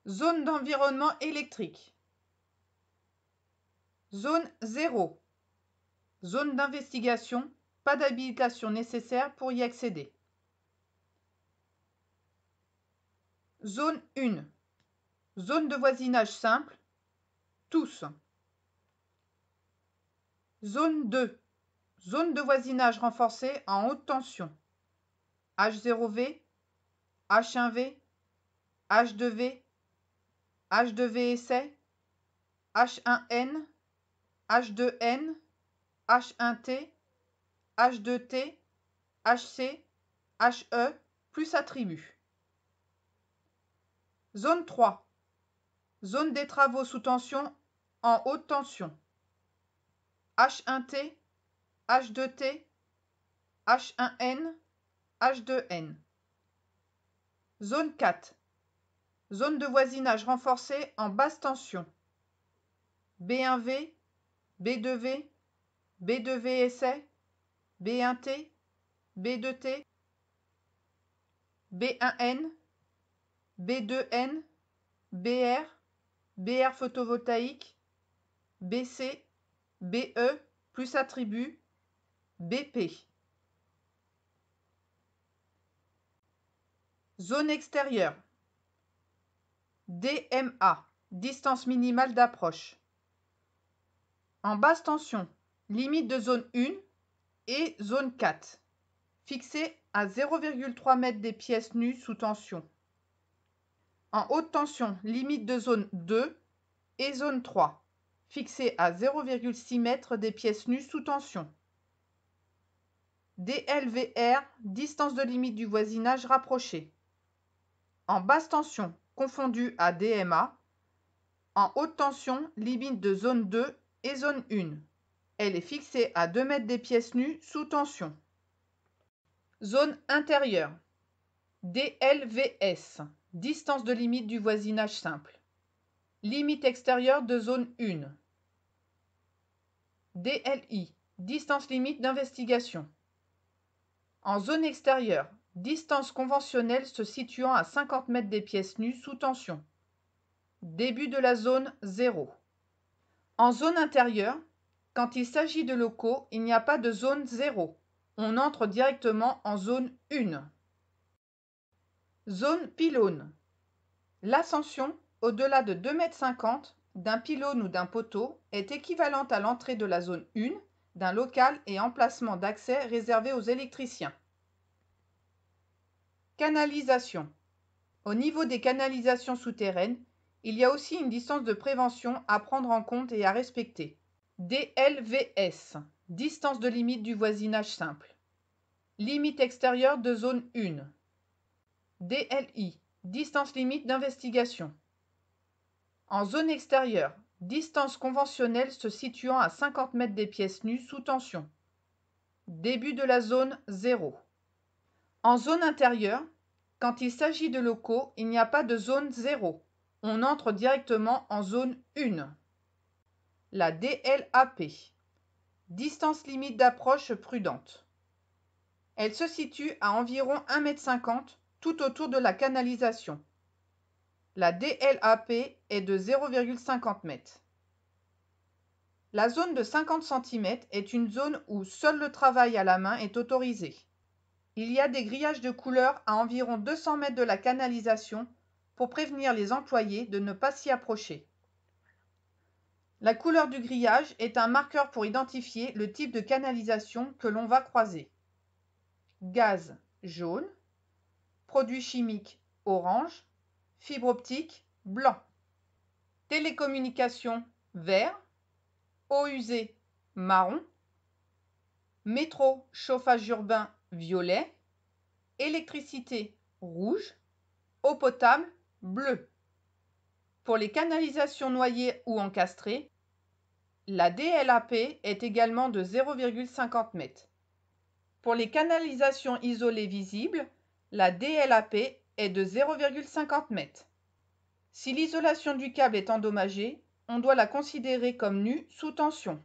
Zone d'environnement électrique. Zone 0. Zone d'investigation, pas d'habilitation nécessaire pour y accéder. Zone 1. Zone de voisinage simple, tous. Zone 2. Zone de voisinage renforcée en haute tension. H0V, H1V, H2V, H2V essai, H1N, H2N, H1T, H2T, HC, HE, plus attribut. Zone 3. Zone des travaux sous tension en haute tension. H1T, H2T, H1N, H2N. Zone 4. Zone de voisinage renforcée en basse tension. B1V, B2V, B2V essai, B1T, B2T, B1N, B2N, BR, BR photovoltaïque, BC, BE, plus attribut, BP. Zone extérieure. DMA, distance minimale d'approche. En basse tension, limite de zone 1 et zone 4, fixée à 0,3 m des pièces nues sous tension. En haute tension, limite de zone 2 et zone 3, fixée à 0,6 m des pièces nues sous tension. DLVR, distance de limite du voisinage rapproché. En basse tension, confondu à DMA. En haute tension, limite de zone 2 et zone 1. Elle est fixée à 2 m des pièces nues sous tension. Zone intérieure. DLVS, distance de limite du voisinage simple. Limite extérieure de zone 1. DLI, distance limite d'investigation. En zone extérieure, distance conventionnelle se situant à 50 m des pièces nues sous tension. Début de la zone 0. En zone intérieure, quand il s'agit de locaux, il n'y a pas de zone 0. On entre directement en zone 1. Zone pylône. L'ascension, au-delà de 2,50 m d'un pylône ou d'un poteau, est équivalente à l'entrée de la zone 1 d'un local et emplacement d'accès réservé aux électriciens. Canalisation. Au niveau des canalisations souterraines, il y a aussi une distance de prévention à prendre en compte et à respecter. DLVS, distance de limite du voisinage simple. Limite extérieure de zone 1. DLI, distance limite d'investigation. En zone extérieure, distance conventionnelle se situant à 50 m des pièces nues sous tension. Début de la zone 0. En zone intérieure, quand il s'agit de locaux, il n'y a pas de zone 0. On entre directement en zone 1. La DLAP. Distance limite d'approche prudente. Elle se situe à environ 1,50 m tout autour de la canalisation. La DLAP est de 0,50 m. La zone de 50 cm est une zone où seul le travail à la main est autorisé. Il y a des grillages de couleur à environ 200 m de la canalisation pour prévenir les employés de ne pas s'y approcher. La couleur du grillage est un marqueur pour identifier le type de canalisation que l'on va croiser. Gaz jaune, produits chimiques orange, fibre optique blanc. Télécommunications vert, eau usée marron, métro chauffage urbain violet, électricité rouge, eau potable bleue. Pour les canalisations noyées ou encastrées, la DLAP est également de 0,50 m. Pour les canalisations isolées visibles, la DLAP est de 0,50 m. Si l'isolation du câble est endommagée, on doit la considérer comme nue sous tension.